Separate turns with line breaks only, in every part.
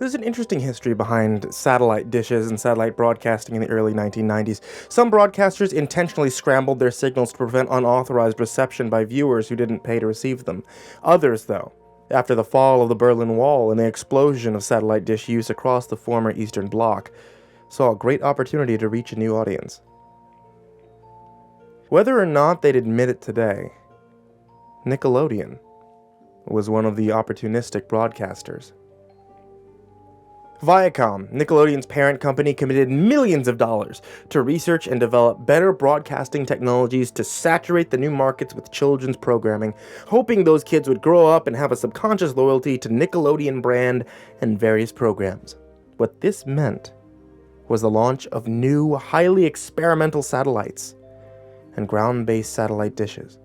There's an interesting history behind satellite dishes and satellite broadcasting in the early 1990s. Some broadcasters intentionally scrambled their signals to prevent unauthorized reception by viewers who didn't pay to receive them. Others, though, after the fall of the Berlin Wall and the explosion of satellite dish use across the former Eastern Bloc, saw a great opportunity to reach a new audience. Whether or not they'd admit it today, Nickelodeon was one of the opportunistic broadcasters. Viacom, Nickelodeon's parent company, committed millions of dollars to research and develop better broadcasting technologies to saturate the new markets with children's programming, hoping those kids would grow up and have a subconscious loyalty to Nickelodeon brand and various programs. What this meant was the launch of new, highly experimental satellites and ground-based satellite dishes.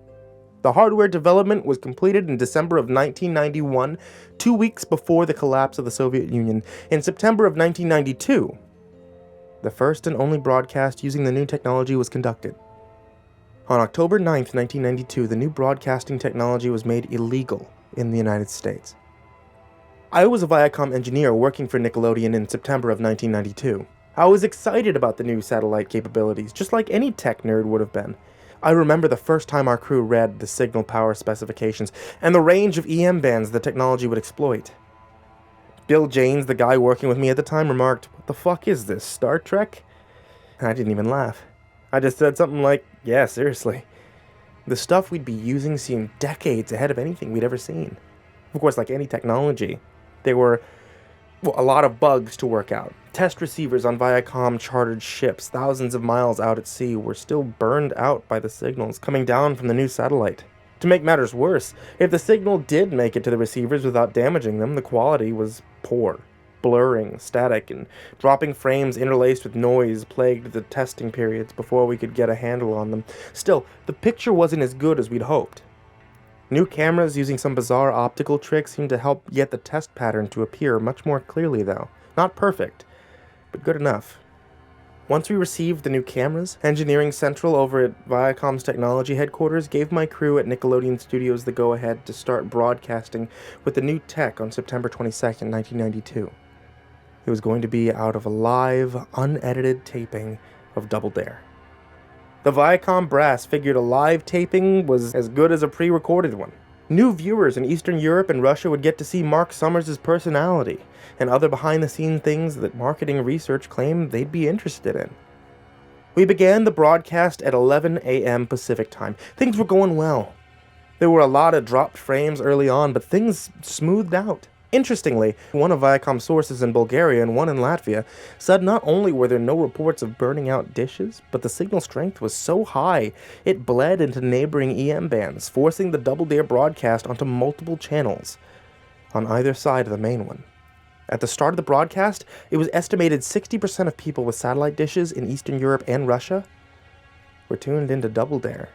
The hardware development was completed in December of 1991, 2 weeks before the collapse of the Soviet Union. In September of 1992, the first and only broadcast using the new technology was conducted. On October 9th, 1992, the new broadcasting technology was made illegal in the United States. I was a Viacom engineer working for Nickelodeon in September of 1992. I was excited about the new satellite capabilities, just like any tech nerd would have been. I remember the first time our crew read the signal power specifications and the range of EM bands the technology would exploit. Bill Janes, the guy working with me at the time, remarked, "What the fuck is this, Star Trek?" And I didn't even laugh. I just said something like, "Yeah, seriously." The stuff we'd be using seemed decades ahead of anything we'd ever seen. Of course, like any technology, there were a lot of bugs to work out. Test receivers on Viacom chartered ships thousands of miles out at sea were still burned out by the signals coming down from the new satellite. To make matters worse, if the signal did make it to the receivers without damaging them, the quality was poor. Blurring, static, and dropping frames interlaced with noise plagued the testing periods before we could get a handle on them. Still, the picture wasn't as good as we'd hoped. New cameras using some bizarre optical tricks seemed to help get the test pattern to appear much more clearly, though. Not perfect, but good enough. Once we received the new cameras, Engineering Central over at Viacom's technology headquarters gave my crew at Nickelodeon Studios the go-ahead to start broadcasting with the new tech on September 22nd, 1992. It was going to be out of a live, unedited taping of Double Dare. The Viacom brass figured a live taping was as good as a pre-recorded one. New viewers in Eastern Europe and Russia would get to see Mark Summers' personality and other behind-the-scenes things that marketing research claimed they'd be interested in. We began the broadcast at 11 a.m. Pacific time. Things were going well. There were a lot of dropped frames early on, but things smoothed out. Interestingly, one of Viacom's sources in Bulgaria and one in Latvia said not only were there no reports of burning out dishes, but the signal strength was so high it bled into neighboring EM bands, forcing the Double Dare broadcast onto multiple channels on either side of the main one. At the start of the broadcast, it was estimated 60% of people with satellite dishes in Eastern Europe and Russia were tuned into Double Dare.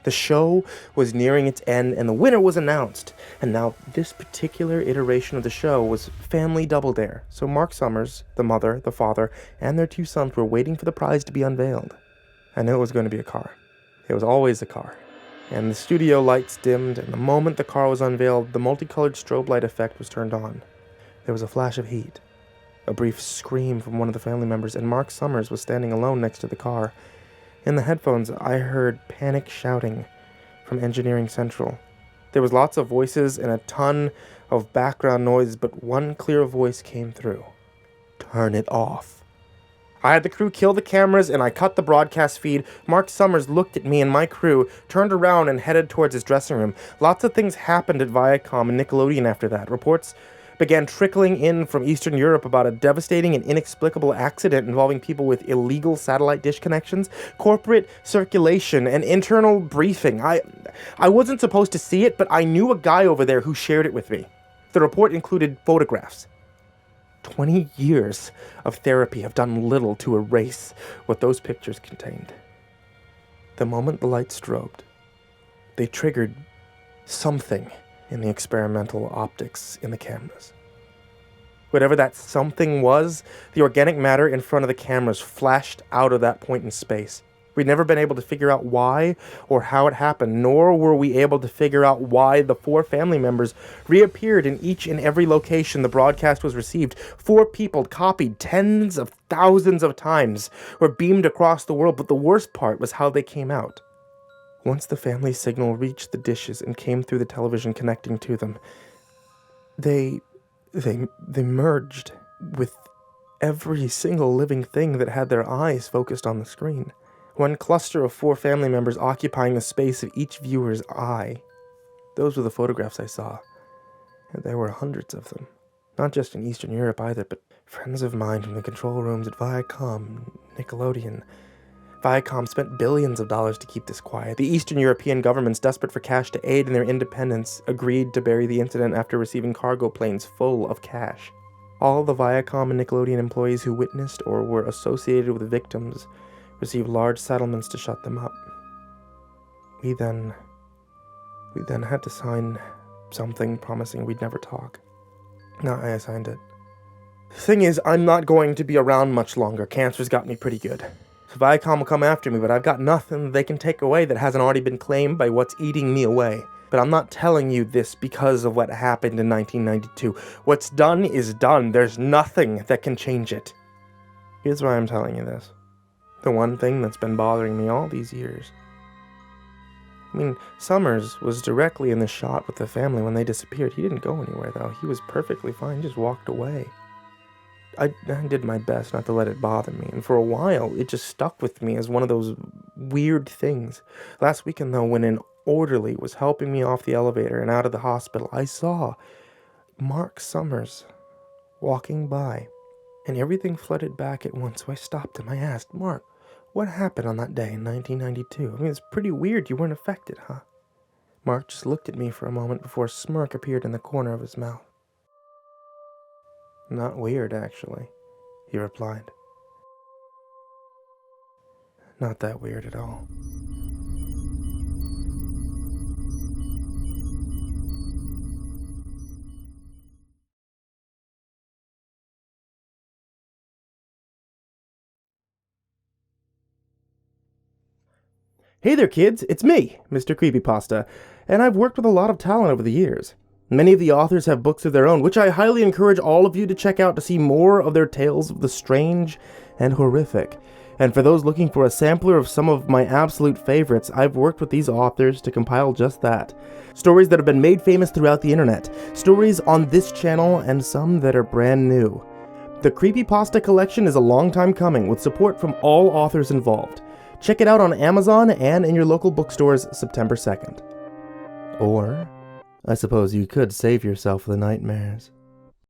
The show was nearing its end and the winner was announced. And now this particular iteration of the show was Family Double Dare. So Mark Summers, the mother, the father, and their two sons were waiting for the prize to be unveiled. I knew it was going to be a car. It was always a car. And the studio lights dimmed, and the moment the car was unveiled, the multicolored strobe light effect was turned on. There was a flash of heat, a brief scream from one of the family members, and Mark Summers was standing alone next to the car. In the headphones, I heard panic shouting from Engineering Central. There was lots of voices and a ton of background noise, but one clear voice came through. "Turn it off." I had the crew kill the cameras and I cut the broadcast feed. Mark Summers looked at me and my crew, turned around and headed towards his dressing room. Lots of things happened at Viacom and Nickelodeon after that. Reports began trickling in from Eastern Europe about a devastating and inexplicable accident involving people with illegal satellite dish connections, corporate circulation, and internal briefing. I wasn't supposed to see it, but I knew a guy over there who shared it with me. The report included photographs. 20 years of therapy have done little to erase what those pictures contained. The moment the lights strobed, they triggered something in the experimental optics in the cameras. Whatever that something was, the organic matter in front of the cameras flashed out of that point in space. We'd never been able to figure out why or how it happened, nor were we able to figure out why the 4 family members reappeared in each and every location the broadcast was received. 4 people copied tens of thousands of times were beamed across the world, but the worst part was how they came out. Once the family signal reached the dishes and came through the television connecting to them, they merged with every single living thing that had their eyes focused on the screen. One cluster of 4 family members occupying the space of each viewer's eye. Those were the photographs I saw. And there were hundreds of them. Not just in Eastern Europe either, but friends of mine from the control rooms at Viacom, Nickelodeon. Viacom spent billions of dollars to keep this quiet. The Eastern European governments, desperate for cash to aid in their independence, agreed to bury the incident after receiving cargo planes full of cash. All the Viacom and Nickelodeon employees who witnessed or were associated with the victims received large settlements to shut them up. We then had to sign something promising we'd never talk. No, I signed it. The thing is, I'm not going to be around much longer. Cancer's got me pretty good. So Viacom will come after me, but I've got nothing they can take away that hasn't already been claimed by what's eating me away. But I'm not telling you this because of what happened in 1992. What's done is done. There's nothing that can change it. Here's why I'm telling you this. The one thing that's been bothering me all these years. I mean, Summers was directly in the shot with the family when they disappeared. He didn't go anywhere, though. He was perfectly fine. He just walked away. I did my best not to let it bother me, and for a while, it just stuck with me as one of those weird things. Last weekend, though, when an orderly was helping me off the elevator and out of the hospital, I saw Mark Summers walking by, and everything flooded back at once, so I stopped him. I asked, "Mark, what happened on that day in 1992? I mean, it's pretty weird you weren't affected, huh?" Mark just looked at me for a moment before a smirk appeared in the corner of his mouth. "Not weird, actually," he replied. "Not that weird at all." Hey there, kids, it's me, MrCreepyPasta, and I've worked with a lot of talent over the years. Many of the authors have books of their own, which I highly encourage all of you to check out to see more of their tales of the strange and horrific. And for those looking for a sampler of some of my absolute favorites, I've worked with these authors to compile just that. Stories that have been made famous throughout the internet, stories on this channel, and some that are brand new. The CreepyPasta collection is a long time coming, with support from all authors involved. Check it out on Amazon and in your local bookstores September 2nd. Or, I suppose you could save yourself the nightmares.